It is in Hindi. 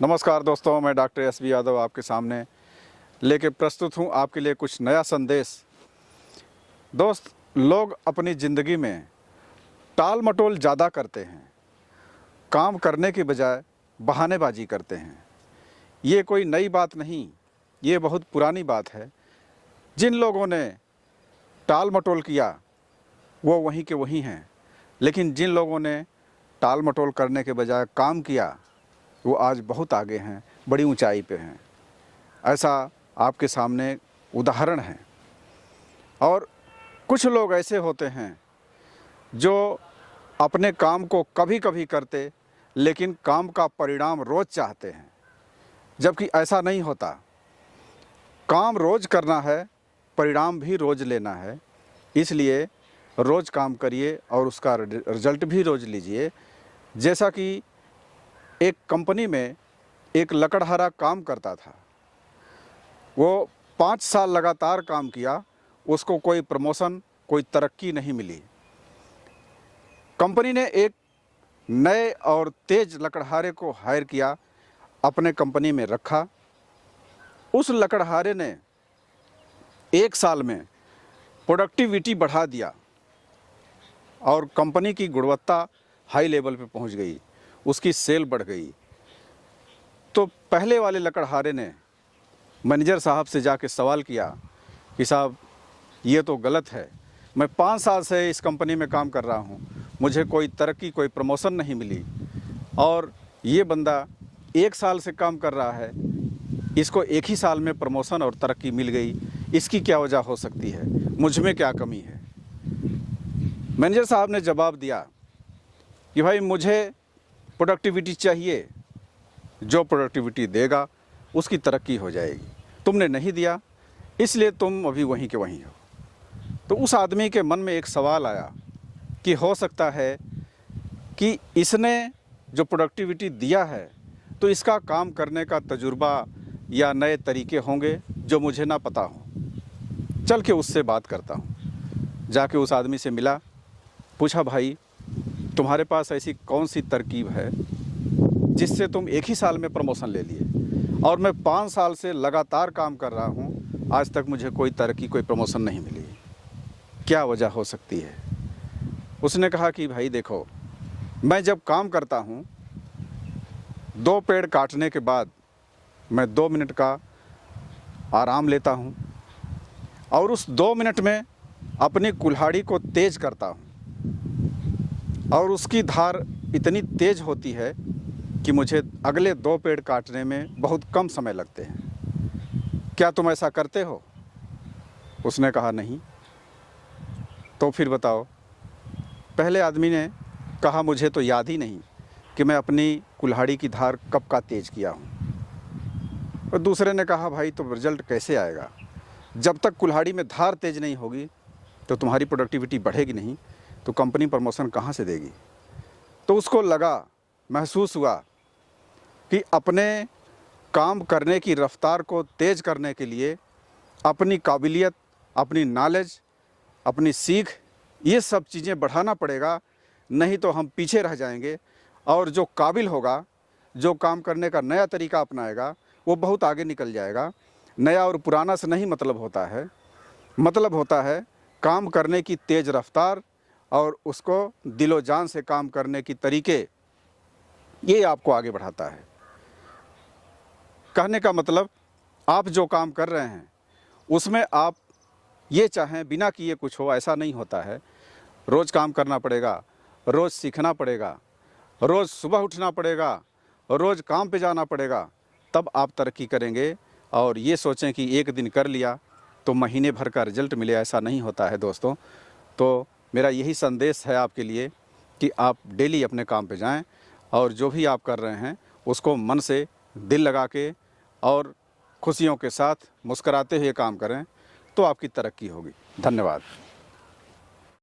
नमस्कार दोस्तों, मैं डॉक्टर एस.बी. यादव आपके सामने लेके प्रस्तुत हूँ आपके लिए कुछ नया संदेश। दोस्त, लोग अपनी ज़िंदगी में टाल मटोल ज़्यादा करते हैं, काम करने के बजाय बहानेबाजी करते हैं। ये कोई नई बात नहीं, ये बहुत पुरानी बात है। जिन लोगों ने टाल मटोल किया वो वहीं के वहीं हैं, लेकिन जिन लोगों ने टाल मटोल करने के बजाय काम किया वो आज बहुत आगे हैं, बड़ी ऊंचाई पे हैं। ऐसा आपके सामने उदाहरण है। और कुछ लोग ऐसे होते हैं जो अपने काम को कभी कभी करते, लेकिन काम का परिणाम रोज़ चाहते हैं, जबकि ऐसा नहीं होता। काम रोज़ करना है, परिणाम भी रोज़ लेना है। इसलिए रोज़ काम करिए और उसका रिजल्ट भी रोज़ लीजिए। जैसा कि एक कंपनी में एक लकड़हारा काम करता था, वो 5 साल लगातार काम किया, उसको कोई प्रमोशन, कोई तरक्की नहीं मिली। कंपनी ने एक नए और तेज लकड़हारे को हायर किया, अपने कंपनी में रखा। उस लकड़हारे ने 1 साल में प्रोडक्टिविटी बढ़ा दिया और कंपनी की गुणवत्ता हाई लेवल पे पहुंच गई, उसकी सेल बढ़ गई। तो पहले वाले लकड़हारे ने मैनेजर साहब से जाके सवाल किया कि साहब, ये तो गलत है, मैं 5 साल से इस कंपनी में काम कर रहा हूँ, मुझे कोई तरक्की, कोई प्रमोशन नहीं मिली, और ये बंदा 1 साल से काम कर रहा है, इसको 1 ही साल में प्रमोशन और तरक्की मिल गई, इसकी क्या वजह हो सकती है, मुझ में क्या कमी है। मैनेजर साहब ने जवाब दिया कि भाई, मुझे प्रोडक्टिविटी चाहिए, जो प्रोडक्टिविटी देगा उसकी तरक्की हो जाएगी। तुमने नहीं दिया, इसलिए तुम अभी वहीं के वहीं हो। तो उस आदमी के मन में एक सवाल आया कि हो सकता है कि इसने जो प्रोडक्टिविटी दिया है तो इसका काम करने का तजुर्बा या नए तरीके होंगे जो मुझे ना पता हो। चल के उससे बात करता हूँ। जाके उस आदमी से मिला, पूछा, भाई तुम्हारे पास ऐसी कौन सी तरकीब है जिससे तुम 1 ही साल में प्रमोशन ले लिए, और मैं 5 साल से लगातार काम कर रहा हूँ, आज तक मुझे कोई तरक्की, कोई प्रमोशन नहीं मिली, क्या वजह हो सकती है। उसने कहा कि भाई देखो, मैं जब काम करता हूँ, 2 पेड़ काटने के बाद मैं 2 मिनट का आराम लेता हूँ और उस 2 मिनट में अपनी कुल्हाड़ी को तेज करता हूँ और उसकी धार इतनी तेज होती है कि मुझे अगले 2 पेड़ काटने में बहुत कम समय लगते हैं। क्या तुम ऐसा करते हो? उसने कहा नहीं। तो फिर बताओ। पहले आदमी ने कहा, मुझे तो याद ही नहीं कि मैं अपनी कुल्हाड़ी की धार कब का तेज किया हूँ। और दूसरे ने कहा, भाई तो रिजल्ट कैसे आएगा, जब तक कुल्हाड़ी में धार तेज नहीं होगी तो तुम्हारी प्रोडक्टिविटी बढ़ेगी नहीं, तो कंपनी प्रमोशन कहाँ से देगी। तो उसको लगा, महसूस हुआ कि अपने काम करने की रफ्तार को तेज़ करने के लिए अपनी काबिलियत, अपनी नॉलेज, अपनी सीख, ये सब चीज़ें बढ़ाना पड़ेगा, नहीं तो हम पीछे रह जाएंगे। और जो काबिल होगा, जो काम करने का नया तरीका अपनाएगा, वो बहुत आगे निकल जाएगा। नया और पुराना से नहीं मतलब होता है, मतलब होता है काम करने की तेज़ रफ्तार और उसको दिलो जान से काम करने की तरीके, ये आपको आगे बढ़ाता है। कहने का मतलब, आप जो काम कर रहे हैं उसमें आप ये चाहें बिना किए कुछ हो, ऐसा नहीं होता है। रोज़ काम करना पड़ेगा, रोज़ सीखना पड़ेगा, रोज़ सुबह उठना पड़ेगा, रोज़ काम पे जाना पड़ेगा, तब आप तरक्की करेंगे। और ये सोचें कि एक दिन कर लिया तो महीने भर का रिजल्ट मिले, ऐसा नहीं होता है दोस्तों। तो मेरा यही संदेश है आपके लिए कि आप डेली अपने काम पे जाएं और जो भी आप कर रहे हैं उसको मन से, दिल लगा के और खुशियों के साथ मुस्कुराते हुए काम करें, तो आपकी तरक्की होगी। धन्यवाद।